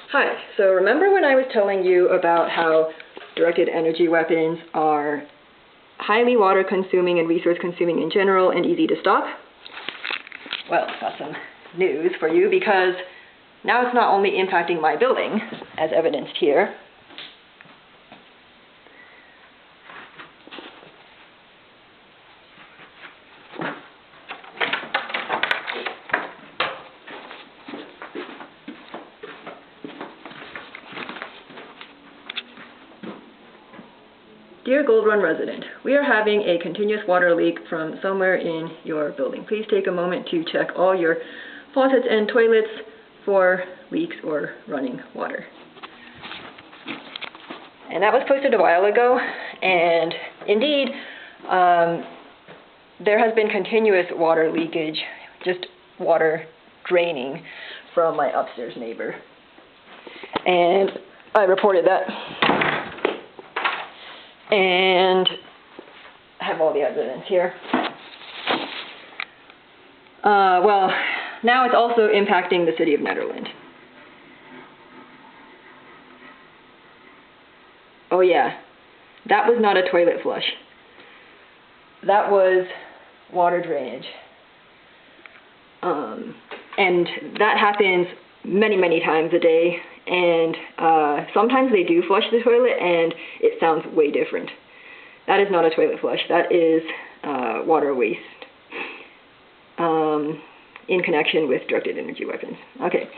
Hi, so remember when I was telling you about how directed energy weapons are highly water consuming and resource consuming in general and easy to stop? Well, I've got some news for you, because now it's not only impacting my building, as evidenced here. Dear Gold Run resident, we are having a continuous water leak from somewhere in your building. Please take a moment to check all your faucets and toilets for leaks or running water. And that was posted a while ago, and indeed, there has been continuous water leakage, just water draining from my upstairs neighbor. And I reported that. And I have all the evidence here. Well, now it's also impacting the city of Nederland. Oh yeah, that was not a toilet flush. That was water drainage. And that happens many, many times a day. And sometimes they do flush the toilet, and it sounds way different. That is not a toilet flush. That is water waste in connection with directed energy weapons. Okay,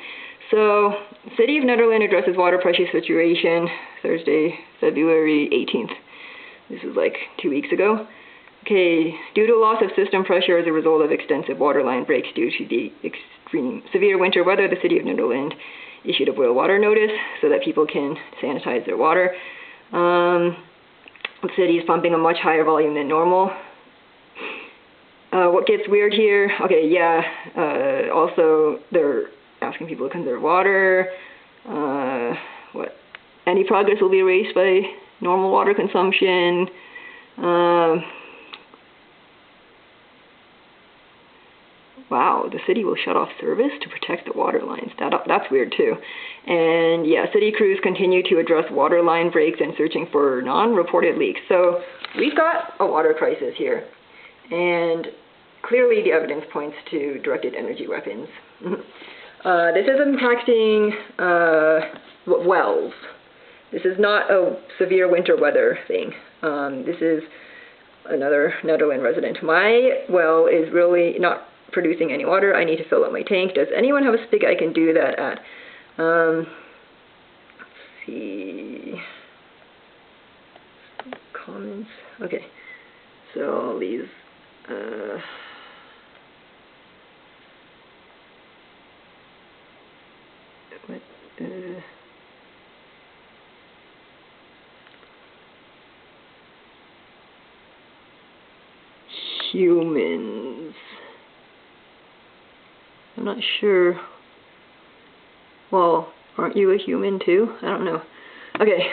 so City of Nederland addresses water pressure situation Thursday, February 18th. This is like 2 weeks ago. Okay, due to loss of system pressure as a result of extensive water line breaks due to the extreme severe winter weather, the City of Nederland issued a boil water notice so that people can sanitize their water. The city is pumping a much higher volume than normal. What gets weird here? Okay, yeah, also they're asking people to conserve water. Any progress will be erased by normal water consumption. Wow, the city will shut off service to protect the water lines. That's weird too. And yeah, city crews continue to address water line breaks and searching for non-reported leaks. So we've got a water crisis here. And clearly the evidence points to directed energy weapons. This is impacting wells. This is not a severe winter weather thing. This is another Nederland resident. My well is really not producing any water. I need to fill up my tank. Does anyone have a spigot I can do that at? Let's see. Comments. Okay. So all these. Humans. I'm not sure. Well, aren't you a human too? I don't know. Okay,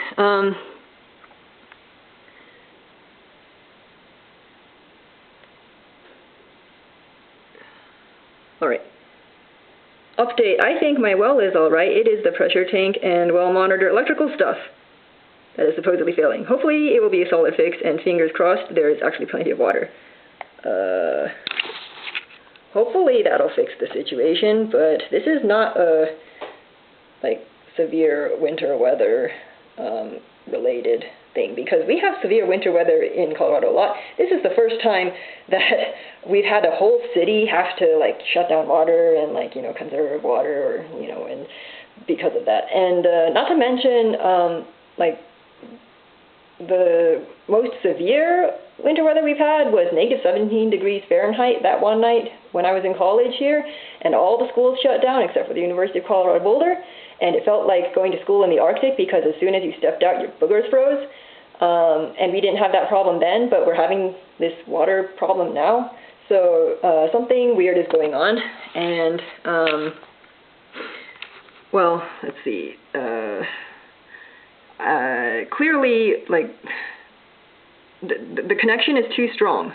alright. Update. I think my well is alright. It is the pressure tank and well monitor electrical stuff that is supposedly failing. Hopefully it will be a solid fix, and fingers crossed there is actually plenty of water. Hopefully that'll fix the situation, but this is not a severe winter weather related thing, because we have severe winter weather in Colorado a lot. This is the first time that we've had a whole city have to shut down water and conserve water, or and because of that. And not to mention the most severe winter weather we've had was -17 degrees Fahrenheit that one night when I was in college here, and all the schools shut down except for the University of Colorado Boulder, and it felt like going to school in the Arctic, because as soon as you stepped out your boogers froze. And we didn't have that problem then, but we're having this water problem now. So something weird is going on, and well, let's see. Clearly, the connection is too strong.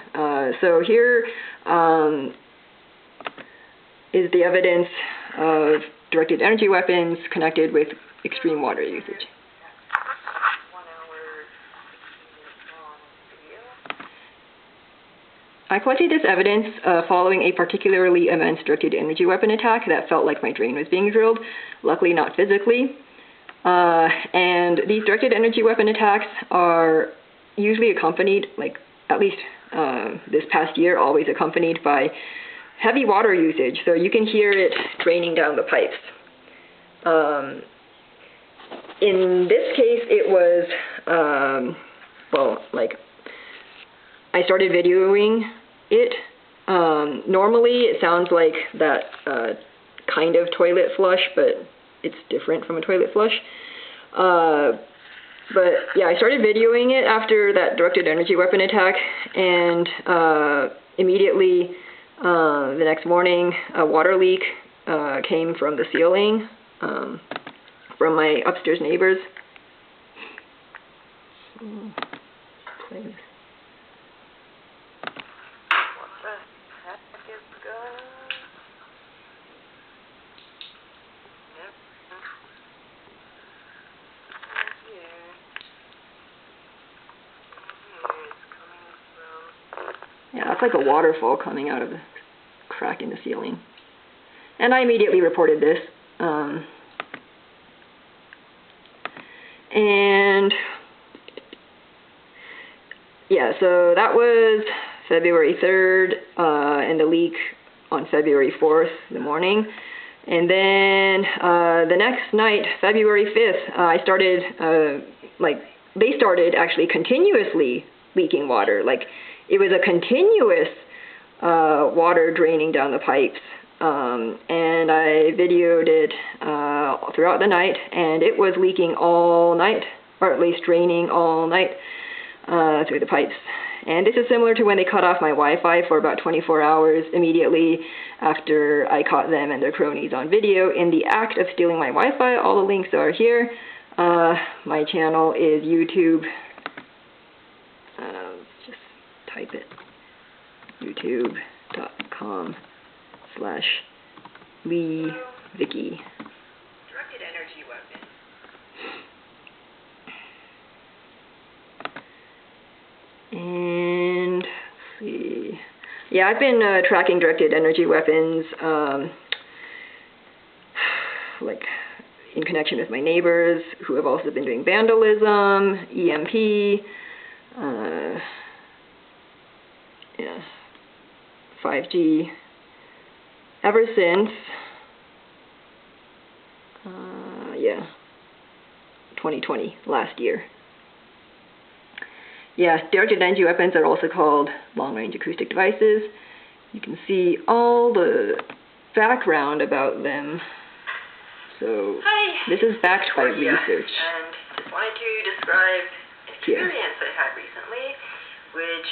So here is the evidence of directed energy weapons connected with extreme water usage. I collected this evidence following a particularly immense directed energy weapon attack that felt like my drain was being drilled, luckily not physically. And these directed energy weapon attacks are usually accompanied, like at least this past year, always accompanied by heavy water usage. So you can hear it draining down the pipes. In this case, it was, I started videoing it. Normally, it sounds like that kind of toilet flush, but it's different from a toilet flush. But yeah, I started videoing it after that directed energy weapon attack, and immediately the next morning, a water leak came from the ceiling from my upstairs neighbors. Play this. Yeah, that's like a waterfall coming out of the crack in the ceiling. And I immediately reported this. And yeah, so that was February 3rd, and the leak on February 4th in the morning. And then the next night, February 5th, I started, they started actually continuously leaking water. Like, it was a continuous water draining down the pipes. And I videoed it throughout the night, and it was leaking all night, or at least draining all night through the pipes. And this is similar to when they cut off my Wi-Fi for about 24 hours immediately after I caught them and their cronies on video in the act of stealing my Wi-Fi. All the links are here. My channel is YouTube. Just type it. YouTube.com/LeeVicky. Directed energy weapon. And let's see. Yeah, I've been tracking directed energy weapons, like in connection with my neighbors who have also been doing vandalism, EMP, yeah, 5G. Ever since, 2020, last year. Yeah, directed energy weapons are also called long-range acoustic devices. You can see all the background about them. So this is backed by research. And just wanted to describe an experience I had recently, which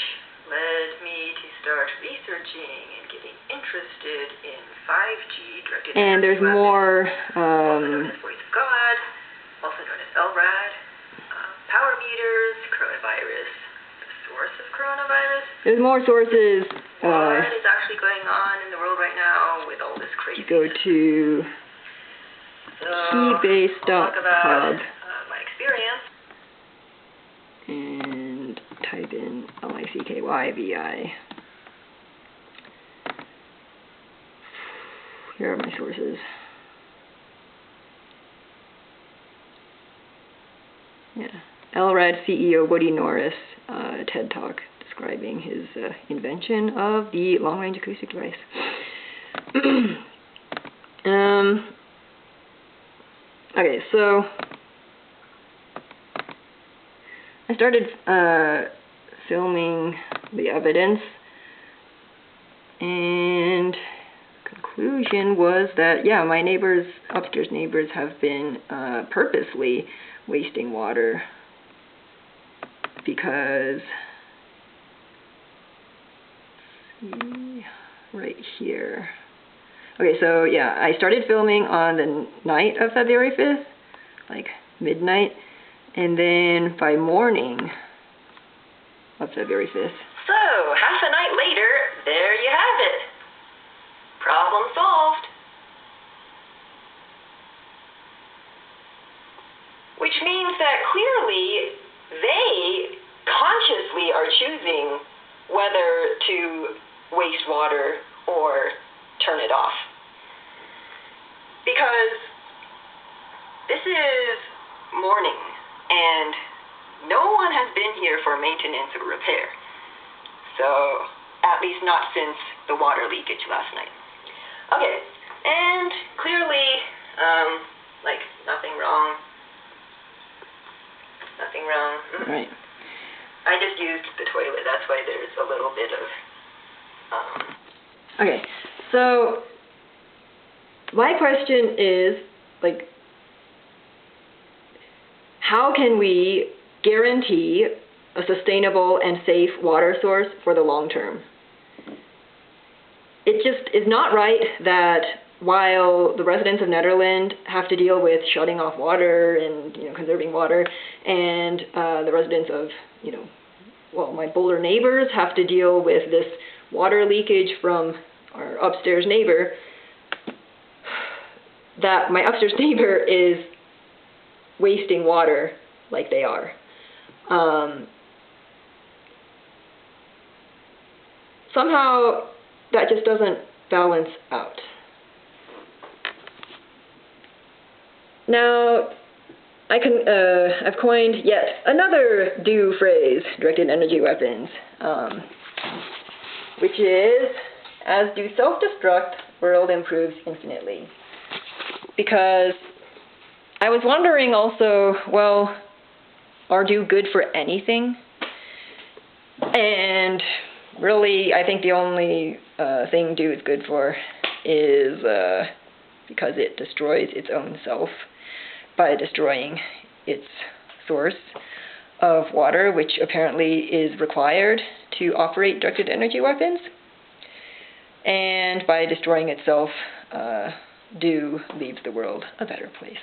led me to start researching and getting interested in 5G directed energy weapons. And there's more. Also known as voice of God, also known as LRAD. Power meters, coronavirus, the source of coronavirus. There's more sources. What is actually going on in the world right now with all this crazy? Go to keybase.hub. Talk about my experience. And type in LICKYVI. Here are my sources. Yeah. LRAD CEO Woody Norris, TED Talk, describing his invention of the long-range acoustic device. Okay, so I started filming the evidence, and conclusion was that, yeah, my neighbors, upstairs neighbors, have been purposely wasting water because, let's see, right here. Okay, so yeah, I started filming on the night of February 5th, like midnight, and then by morning of February 5th. So, half a night later, there you have it. Problem solved. which means that clearly they consciously are choosing whether to waste water or turn it off. Because this is morning, and no one has been here for maintenance or repair. So, at least not since the water leakage last night. Okay, and clearly, nothing wrong. Nothing wrong. Right. I just used the toilet, that's why there's a little bit of, Okay, so my question is, how can we guarantee a sustainable and safe water source for the long term? It just is not right that while the residents of Netherlands have to deal with shutting off water and conserving water, and the residents of my Boulder neighbors have to deal with this water leakage from our upstairs neighbor, that my upstairs neighbor is wasting water like they are. Somehow that just doesn't balance out. Now, I've coined yet another do phrase, directed energy weapons, which is, as do self-destruct, world improves infinitely. Because I was wondering also, well, are do good for anything? And really, I think the only thing do is good for is because it destroys its own self by destroying its source of water, which apparently is required to operate directed energy weapons. And by destroying itself, do leaves the world a better place.